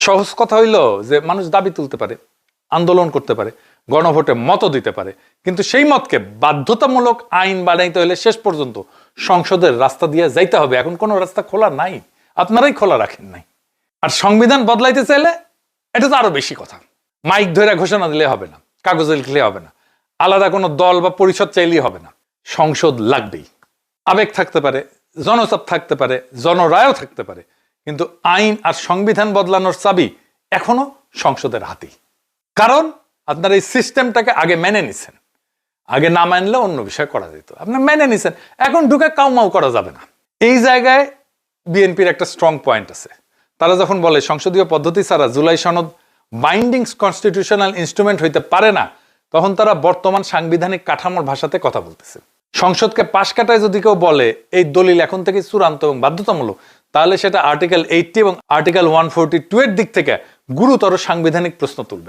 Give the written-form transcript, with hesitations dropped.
সহজ কথা হইল যে মানুষ দাবি তুলতে পারে, আন্দোলন করতে পারে, গণভোটে মত দিতে পারে, কিন্তু সেই মতকে বাধ্যতামূলক আইন বানাইতে হলে শেষ পর্যন্ত সংসদের রাস্তা দিয়ে যাইতে হবে। এখন কোনো রাস্তা খোলা নাই, আপনারাই খোলা রাখেন নাই। আর সংবিধান বদলাইতে চাইলে এটা তো আরো বেশি কথা। মাইক ধরে ঘোষণা দিলে হবে না, কাগজে লিখলে হবে না, আলাদা কোনো দল বা পরিষদ চাইলেই হবে না। সংসদ লাগবেই। আবেগ থাকতে পারে, জনচাপ থাকতে পারে, জনরায়ও থাকতে পারে, কিন্তু আইন আর সংবিধান বদলানোর চাবি এখনো সংসদের হাতেই। কারণ আপনার এই সিস্টেমটাকে আগে মেনে নিছেন, আগে না মানলে অন্য বিষয় করা যেত। আপনার মেনে নিছেন, এখন ঢুকে কাউমাউ করা যাবে না। এই জায়গায় বিএনপির একটা স্ট্রং পয়েন্ট আছে। তারা যখন বলে সংসদীয় পদ্ধতি ছাড়া জুলাই সনদ বাইন্ডিং কনস্টিটিউশনাল ইনস্ট্রুমেন্ট হইতে পারে না, তখন তারা বর্তমান সাংবিধানিক কাঠামোর ভাষাতে কথা বলতেছে। সংসদকে পাশ কাটায় যদি কেউ বলে এই দলিল এখন থেকে চূড়ান্ত এবং বাধ্যতামূলক, তাহলে সেটা আর্টিকেল 80 এবং আর্টিকেল 142 এর দিক থেকে গুরুতর সাংবিধানিক প্রশ্ন তুলবে।